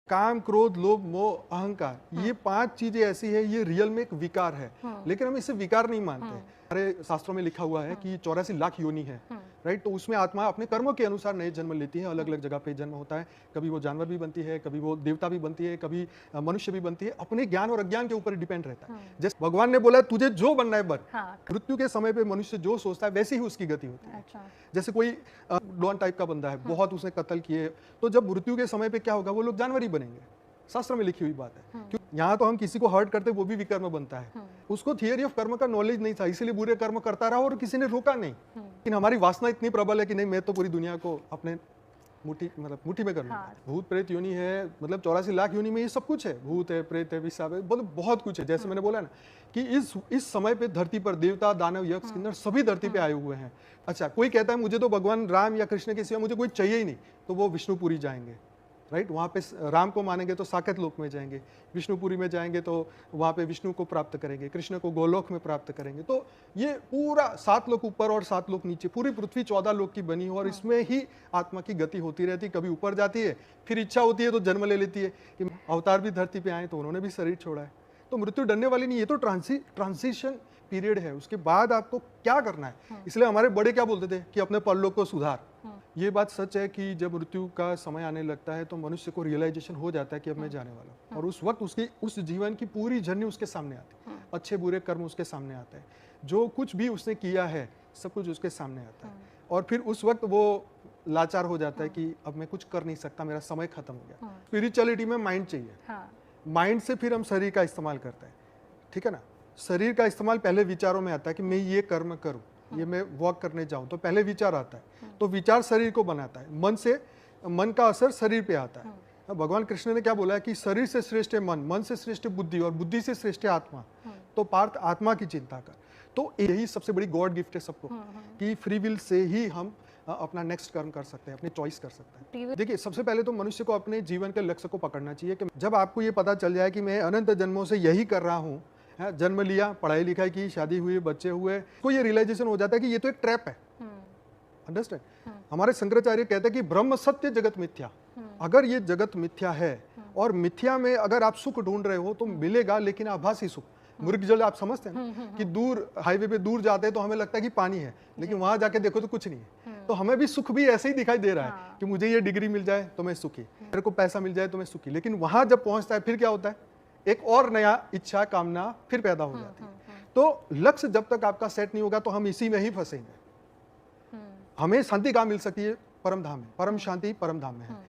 काम, क्रोध, लोभ, मोह, अहंकार, ये 5 चीजें ऐसी है, ये रियल में एक विकार है, लेकिन हम इसे विकार नहीं मानते। हमारे शास्त्रों में लिखा हुआ है कि 84 लाख योनि है, राइट। तो उसमें आत्मा अपने कर्मों के अनुसार नए जन्म लेती है, अलग अलग जगह पे जन्म होता है। कभी वो जानवर भी बनती है, कभी वो देवता भी बनती है, कभी मनुष्य भी बनती है। अपने ज्ञान और अज्ञान के ऊपर डिपेंड रहता है। जैसे भगवान ने बोला तुझे जो बनना है बन। मृत्यु के समय पे मनुष्य जो सोचता है वैसे ही उसकी गति होती है। जैसे कोई डॉन टाइप का बंदा है, बहुत उसने कत्ल किए, तो जब मृत्यु के समय पे क्या होगा, वो लोग जानवर ही बनेंगे। शास्त्र में लिखी हुई बात है। क्योंकि यहाँ तो हम किसी को हर्ट करते, वो भी विकर्म बनता है। उसको थियरी ऑफ कर्म का नॉलेज नहीं था, इसीलिए बुरे कर्म करता रहा और किसी ने रोका नहीं। लेकिन हमारी वासना इतनी प्रबल है कि नहीं, मैं तो पूरी दुनिया को अपने मुट्ठी में कर लूं। भूत प्रेत योनि है, मतलब 84 लाख योनि में ये सब कुछ है। भूत है, प्रेत है, विषाप है, बहुत कुछ है। जैसे मैंने बोला ना कि इस समय पे धरती पर देवता, दानव, यक्ष, किन्नर सभी धरती पे आए हुए हैं। अच्छा, कोई कहता है मुझे तो भगवान राम या कृष्ण के सिवा मुझे कोई चाहिए ही नहीं, तो वो विष्णुपुरी जाएंगे, राइट। वहाँ पे राम को मानेंगे तो साकेत लोक में जाएंगे, विष्णुपुरी में जाएंगे तो वहाँ पे विष्णु को प्राप्त करेंगे, कृष्ण को गोलोक में प्राप्त करेंगे। तो ये पूरा 7 लोक ऊपर और 7 लोक नीचे, पूरी पृथ्वी 14 लोक की बनी हो, और इसमें ही आत्मा की गति होती रहती है। कभी ऊपर जाती है, फिर इच्छा होती है तो जन्म ले लेती है कि अवतार भी धरती पे आए तो उन्होंने भी शरीर छोड़ा है। तो मृत्यु डरने वाली नहीं, ये तो ट्रांजिशन पीरियड है। उसके बाद आपको क्या करना है। इसलिए हमारे बड़े क्या बोलते थे कि अपने परलोक को सुधार। ये बात सच है कि जब मृत्यु का समय आने लगता है तो मनुष्य को रियलाइजेशन हो जाता है कि अब मैं जाने वाला हूँ, और उस वक्त उसकी उस जीवन की पूरी जर्नी उसके सामने आती है। अच्छे बुरे कर्म उसके सामने आते हैं, जो कुछ भी उसने किया है सब कुछ उसके सामने आता है। और फिर उस वक्त वो लाचार हो जाता है कि अब मैं कुछ कर नहीं सकता, मेरा समय खत्म हो गया। स्पिरिचुअलिटी में माइंड चाहिए। माइंड से फिर हम शरीर का इस्तेमाल करते हैं, ठीक है ना। शरीर का इस्तेमाल पहले विचारों में आता है कि मैं ये कर्म करूं, ये मैं वॉक करने जाऊं, तो पहले विचार आता है। तो विचार शरीर को बनाता है, मन का असर शरीर पे आता है। भगवान कृष्ण ने क्या बोला है कि शरीर से श्रेष्ठ है मन, मन से श्रेष्ठ बुद्धि, और बुद्धि से श्रेष्ठ आत्मा। तो पार्थ आत्मा की चिंता कर। तो यही सबसे बड़ी गॉड गिफ्ट है सबको, कि फ्री विल से ही हम अपना नेक्स्ट कर्म कर सकते हैं, अपनी चॉइस कर सकते हैं। देखिए, सबसे पहले तो मनुष्य को अपने जीवन के लक्ष्य को पकड़ना चाहिए। कि जब आपको ये पता चल जाए कि मैं अनंत जन्मों से यही कर रहा हूँ, जन्म लिया, पढ़ाई लिखाई की, शादी हुई, बच्चे हुए, तो ये रियलाइजेशन हो जाता है कि ये तो एक ट्रैप है। अंडरस्टैंड। हमारे शंकराचार्य कहते हैं कि ब्रह्म सत्य जगत मिथ्या। अगर ये जगत मिथ्या है, और मिथ्या में अगर आप सुख ढूंढ रहे हो तो मिलेगा, लेकिन आभासी सुख। मृग जल आप समझते हैं ना, कि दूर हाईवे पे दूर जाते हैं तो हमें लगता है कि पानी है, लेकिन वहां जाके देखो तो कुछ नहीं है। तो हमें भी सुख भी ऐसे ही दिखाई दे रहा है कि मुझे ये डिग्री मिल जाए तो मैं सुखी, मेरे को पैसा मिल जाए तो मैं सुखी। लेकिन वहां जब पहुंचता है फिर क्या होता है, एक और नया इच्छा, कामना फिर पैदा हो जाती है। तो लक्ष्य जब तक आपका सेट नहीं होगा तो हम इसी में ही फंसेंगे। हमें शांति कहाँ मिल सकती है? परम धाम में। परम शांति परम धाम में है।